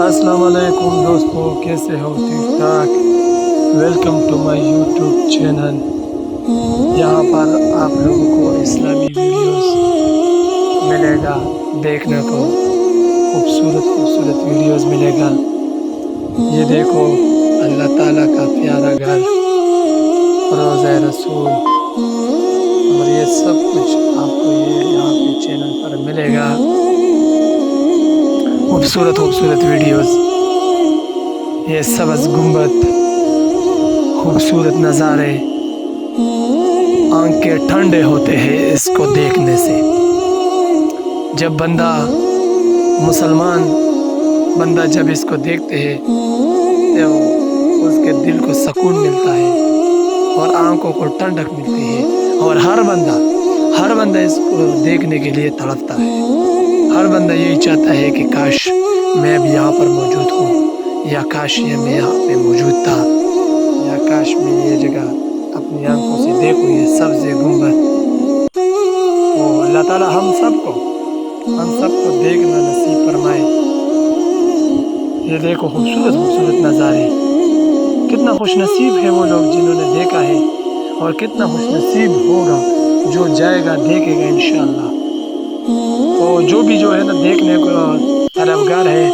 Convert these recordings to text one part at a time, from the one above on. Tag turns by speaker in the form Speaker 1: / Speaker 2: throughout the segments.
Speaker 1: السلام علیکم دوستوں، کیسے ہو؟ ٹھیک ٹھاک؟ Welcome to my YouTube channel. یہاں پر آپ لوگوں کو اسلامی ویڈیوز ملے گا دیکھنے کو، خوبصورت ویڈیوز ملے گا۔ یہ دیکھو اللہ تعالیٰ کا پیارا گھر، روضہ رسول، اور یہ سب کچھ آپ کو یہاں پہ چینل پر ملے گا۔ خوبصورت ویڈیوز، یہ سبز گنبد، خوبصورت نظارے، آنکھیں ٹھنڈے ہوتے ہیں اس کو دیکھنے سے۔ جب مسلمان بندہ جب اس کو دیکھتے ہیں تو اس کے دل کو سکون ملتا ہے اور آنکھوں کو ٹھنڈک ملتی ہے، اور ہر بندہ اس کو دیکھنے کے لیے تڑپتا ہے۔ ہر بندہ یہی چاہتا ہے کہ کاش میں بھی یہاں پر موجود ہوں، یا کاش یہ میں یہاں پہ موجود تھا، یا کاش میں یہ جگہ اپنی آنکھوں سے دیکھوں، یہ سبز گنبد۔ تو اللہ تعالیٰ ہم سب کو دیکھنا نصیب فرمائے۔ یہ دیکھو خوبصورت نظارے، کتنا خوش نصیب ہے وہ لوگ جنہوں نے دیکھا ہے، اور کتنا خوش نصیب ہوگا جو جائے گا دیکھے گا انشاءاللہ۔ تو جو بھی ہے نا دیکھنے کو طلبگار ہے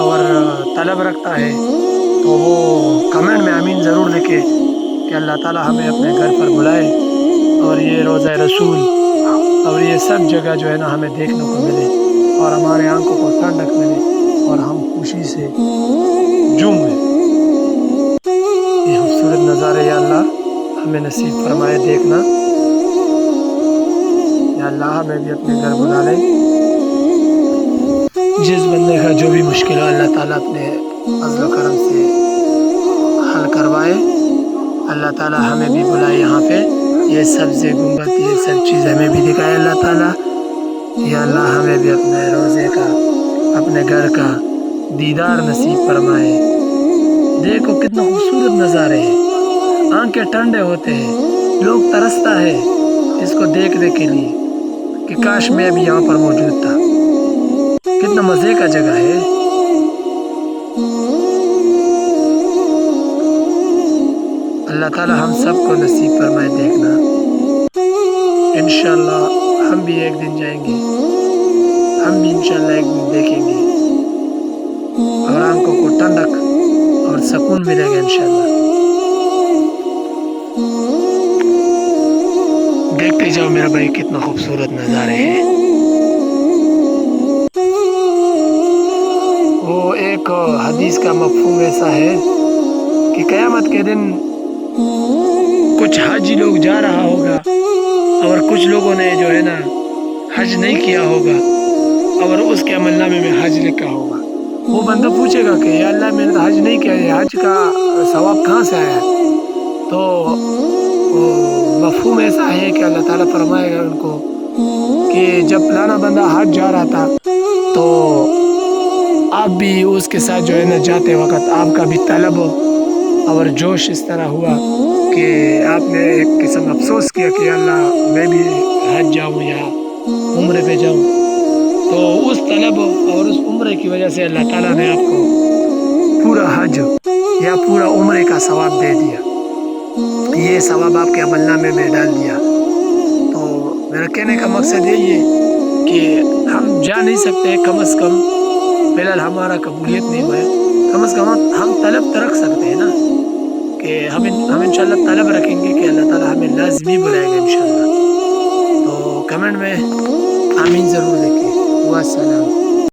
Speaker 1: اور طلب رکھتا ہے، تو وہ کمنٹ میں آمین ضرور لکھے کہ اللہ تعالیٰ ہمیں اپنے گھر پر بلائے، اور یہ روضہ رسول اور یہ سب جگہ ہے نا ہمیں دیکھنے کو ملے، اور ہمارے آنکھوں کو ٹھنڈک ملے، اور ہم خوشی سے جھومیں۔ یہ خوبصورت نظارے یا اللہ ہمیں نصیب فرمائے دیکھنا۔ یا اللہ ہمیں بھی اپنے گھر بلا لے۔ جس بندے کا جو بھی مشکل ہو اللہ تعالیٰ اپنے فضل و کرم سے حل کروائے۔ اللہ تعالیٰ ہمیں بھی بلائے یہاں پہ، یہ سبز گنبد، یہ سب چیز ہمیں بھی دکھائے اللہ تعالیٰ۔ یا اللہ ہمیں بھی اپنے روزے کا، اپنے گھر کا دیدار نصیب فرمائے۔ دیکھو کتنا خوبصورت نظارے ہیں، آنکھیں ٹھنڈے ہوتے ہیں، لوگ ترستا ہے اس کو دیکھنے کے لیے کہ کاش میں بھی یہاں پر موجود تھا۔ کتنا مزے کا جگہ ہے۔ اللہ تعالیٰ ہم سب کو نصیب فرمائے دیکھنا۔ انشاءاللہ ہم بھی ایک دن جائیں گے، ہم بھی انشاءاللہ ایک دن دیکھیں گے، اور آنکھوں کو ٹھنڈک اور سکون ملے گا انشاءاللہ۔ دیکھتے جاؤ میرا بھائی، کتنا خوبصورت نظارے ہیں۔ وہ ایک حدیث کا مفہوم ایسا ہے کہ قیامت کے دن کچھ حاجی لوگ جا رہا ہوگا، اور کچھ لوگوں نے ہے نا حج نہیں کیا ہوگا، اور اس کے عمل نامے میں حج لکھا ہوگا۔ وہ بندہ پوچھے گا کہ یا اللہ میں نے تو حج نہیں کیا، یہ حج کا ثواب کہاں سے آیا؟ تو مفہوم ایسا ہے کہ اللہ تعالیٰ فرمائے گا ان کو کہ جب فلانا بندہ حج جا رہا تھا تو آپ بھی اس کے ساتھ نا جاتے وقت آپ کا بھی طلب اور جوش اس طرح ہوا کہ آپ نے ایک قسم افسوس کیا کہ اللہ میں بھی حج جاؤں یا عمرے پہ جاؤں۔ تو اس طلب اور اس عمرے کی وجہ سے اللہ تعالیٰ نے آپ کو پورا حج یا پورا عمرے کا ثواب دے دیا، یہ ثواب آپ کے عمل نامے میں ڈال دیا۔ تو میرا کہنے کا مقصد یہی ہے کہ ہم جا نہیں سکتے، کم از کم فی الحال ہمارا قبولیت نہیں ہوا ہے، کم از کم ہم طلب تو رکھ سکتے ہیں نا، کہ ہم انشاءاللہ طلب رکھیں گے کہ اللہ تعالیٰ ہمیں لازمی بلائے گا انشاءاللہ۔ تو کمنٹ میں آمین ضرور لکھیں۔ والسلام۔